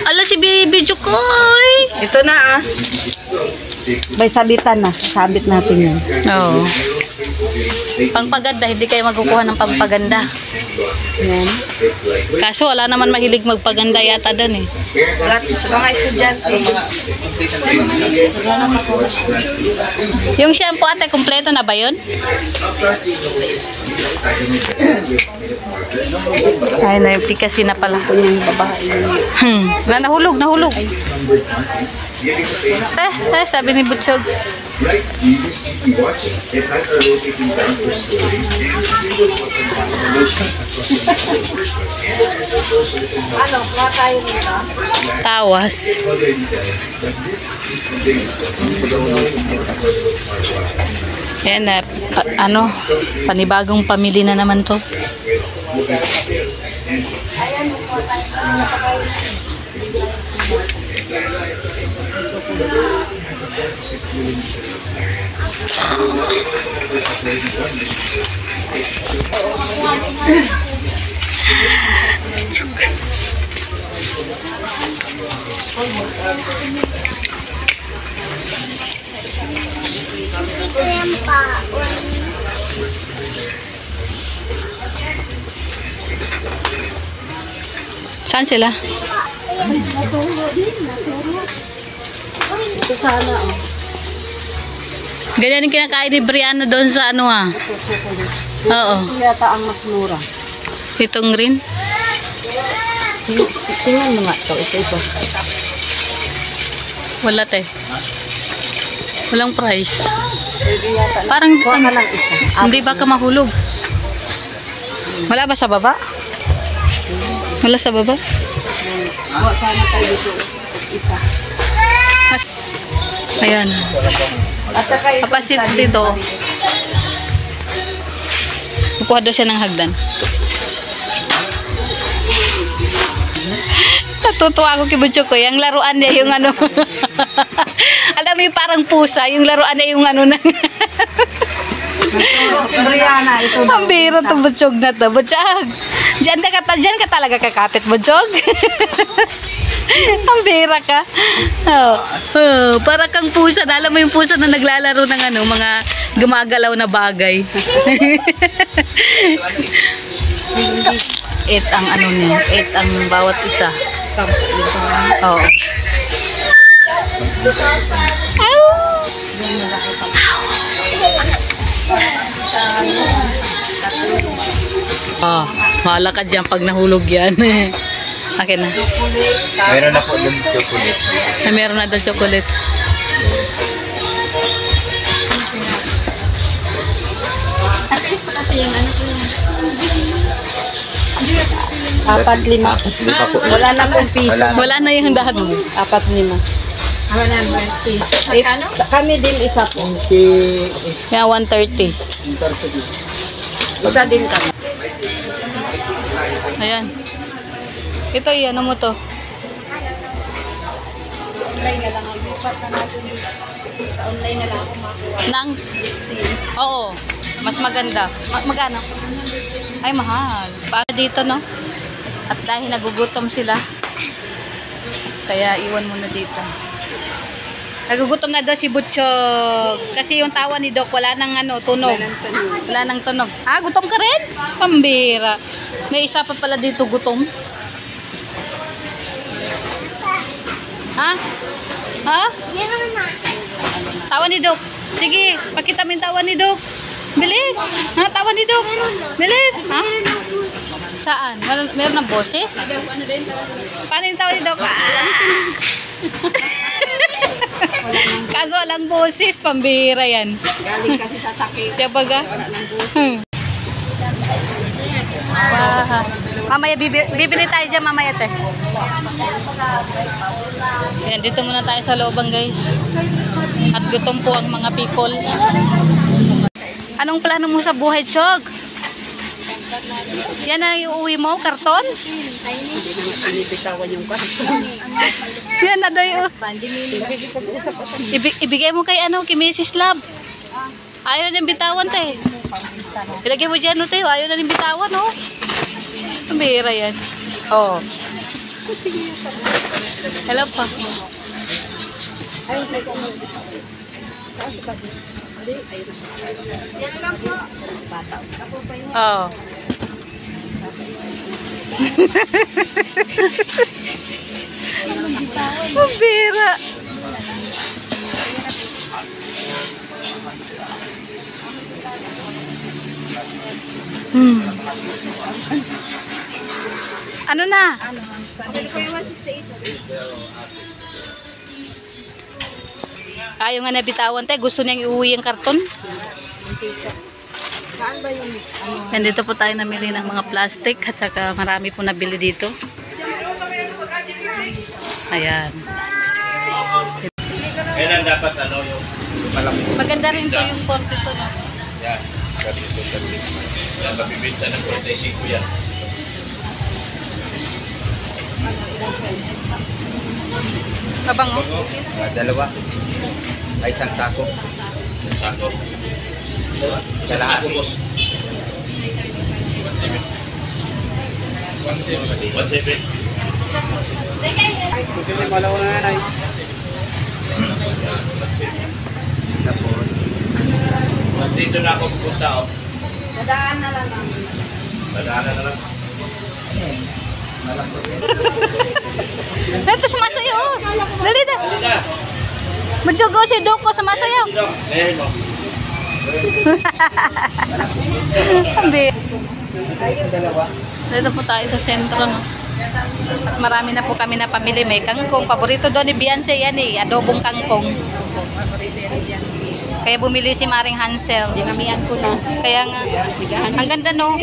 Ala si Baby Jukoy. Ito na ah. May sabitan na. Sabit natin yan. Oo. Pangpaganda, hindi kayo magkukuha ng pangpaganda. Yan. Kaso wala naman mahilig magpaganda yata doon eh. Sa mga estudyante. Yung shampoo ate, kumpleto na ba yun? Ay, na-efficacy na pala. Yung babae. Nahulog. Sabi ni Butchog. Like previous TV watches, it has a rotating damper storage and single button across the Ano? Makain nito? Tawas. Yan na, panibagong pamili na naman to. Saan sila? Ito sana oh. Ganyan yung kinakain ni Brianna doon sa ano ah. Oo. Ito yata ang mas mura. Itong green. Tingnan mo nga ito. Ito. Wala te. Walang price. Pwede yata. Parang Kuha ka lang isa. hindi ba ka mahulog? Wala ba sa baba? Wala sa baba? Kuha sana tayo dito. Isa. Ayan. At saka ito Kapasit isa dito. Kukuha daw siya ng hagdan. Natutuwa ako kay Butchok ko. Yung laruan niya yung ano. Alam mo yung parang pusa. Yung laruan niya yung ano na. Brianna, ito daw. Ang biro to Butchok na to. Butchok. Diyan ka talaga kakapit Butchok. Ang bira ka. Para kang pusa. Alam mo yung pusa na naglalaro ng ano, mga gumagalaw na bagay. 8 ang ano niya. 8 ang bawat isa. Oo. Mahala ka dyan pag nahulog yan. Akin na. Mayroon na po yung chocolate. Ay, meron na daw chocolate. Apat, lima. Wala na pong piso. Wala na yung dahat. 4-5. Kami din isa po. Kaya 130. Isa din kami. Ayan. Ito, ano mo to? Online na lang. Lipat na natin dito. Sa online na lang ako makuha. Nang? Oo. Mas maganda. Magano? Ay, mahal. Para dito, no? At dahil nagugutom sila, kaya iwan mo na dito. Nagugutom na daw si Butchog. Kasi yung tawa ni Doc, wala nang ano, tunog. Wala nang tunog. Ah, gutom ka rin? Pambira. May isa pa pala dito gutom. Ha? Ha? Tawa ni Doc. Sige, pakita mo yung tawa ni Doc. Bilis. Ha? Tawa ni Doc. Bilis. Ha? Saan? Meron ng boses? Paano yung tawa ni Doc? Kaso walang boses. Pambira yan. Galing kasi sa sakit. Siya baga? Wala ng busi. Mamaya bibili tayo dyan mamaya te. Yan, dito muna tayo sa looban guys. At gutom po ang mga people. Anong plano mo sa buhay, Chog? Yan na yung uwi mo, karton? Inibitawan yung karton. Yan na daw yung... Ibigay mo kay ano, kay Mrs. Love. Ayaw na yung bitawan, te. Ilagay mo dyan, te. Ayaw na yung bitawan, oh. Ang bihira yan. Oh. Hello po. Yan lang po. Oh. Mabira. Ano na? Sabi ko yung 168. Ayaw nga nabitawan tayo. Gusto niyang iuwi yung karton. Saan ba yung Nandito po tayo namili ng mga plastic at saka marami po nabili dito. Ayan. Kailan dapat yung malaki? Maganda rin to yung 42 no? Yan. Yan, mabibinta ng 45 yan. Mabango. Dalawa. Ay, isang tako. Sako. Kalahati. Boss. 1.7. Gusto niyo malaw na yan ay. Tapos, Dito na ako pupunta, oh. Dadaan na lang namin. Madaanan na lang. malambot yan. Ito sumasayaw. Dali na. Dali na. Madyogo si Doko sumasayaw. Dito. Ayan mo. Ambi. Yung dalawa. Dito po tayo sa sentro no. At marami na po kami na pamili. May kangkong. Paborito doon ni Beyonce yan eh. Adobong kangkong. Kaya bumili si Maring Hansel. Dinamihan ko na. Kaya nga. Ang ganda no.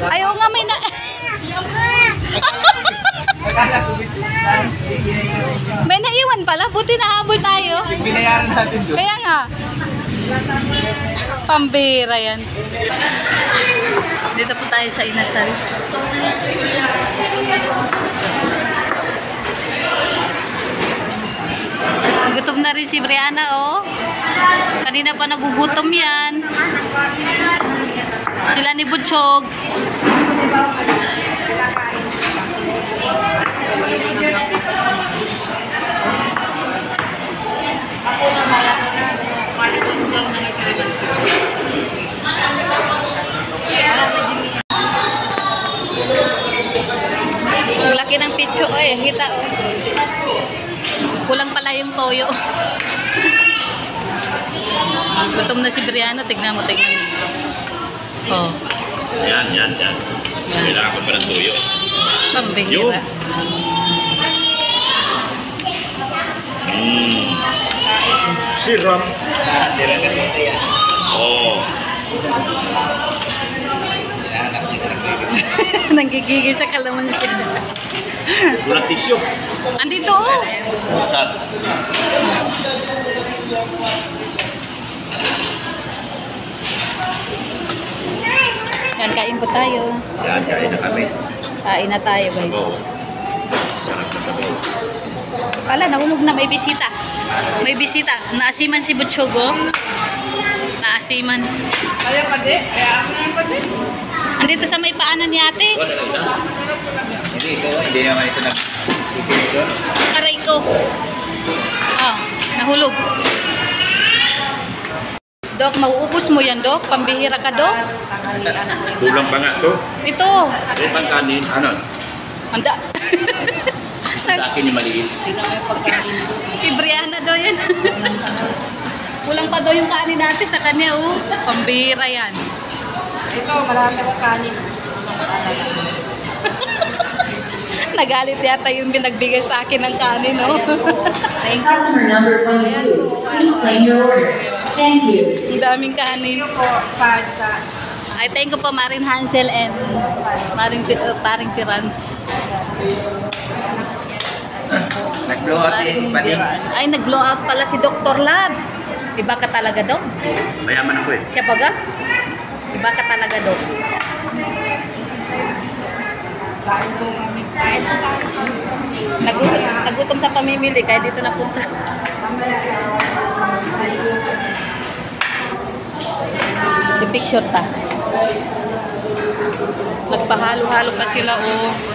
Ayaw nga may na... May naiwan pala. Buti nahabol tayo. Binayaran natin doon. Kaya nga. Pambira yan. Dito po tayo sa Inasal. Gutom na rin si Brianna, oh. Kanina pa nagugutom yan. Sila ni Butchog. Ang laki ng pitso, eh. Kita, oh. Kulang pala yung toyo. Gutom na si Brianna. Tignan mo, tignan mo. Oh. Yan. Kailangan ko pa ng tuyo. Pambihira. Siram. Oh. Hinahanap niya sa nagkikita. Nanggigigil sa kalamansi. Walang tisyo. Andito, oh. Saan? Yan, kain po tayo. Yan, kain na kami. Kain na tayo, guys. Sabaw. Sarap na sabaw. Wala, nahulog na. May bisita. May bisita. Naasiman si Butchogo. Naasiman. Kaya pa di? Kaya ako na pa di? Andito sa may paanan ni ate. Wala lang na. Hindi naman ito nag-ikinig doon. Aray ko. Oh, nahulog. Dok, mauubos mo yan, Dok. Pambihira ka, Dok. Kulang pa nga to. Ito. Eh, pang kanin. Ano? Handa. Sa akin yung maliit. Kay Brianna daw yan. Kulang pa daw yung kanin natin sa kanya, oh. Pambihira yan. Ito, marami akong kanin. Nagalit yata yung binagbigay sa akin ng kanin, no? Thank you. Customer number 22. Please claim your order. Thank you. Ang daming kanin. Po, pad sa... Ay, thank you po, Marin Hansel and Paring Tiran. Nag-blow out si Pading. Ay, nag-blow out pala si Dr. Lab. Iba ka talaga, Dok? Mayaman ako eh. Siya baga? Iba ka talaga, Dok? Nagutom sa pamimili, kaya dito napunta. I-picture ta. Nagpahalo-halo pa sila, oh.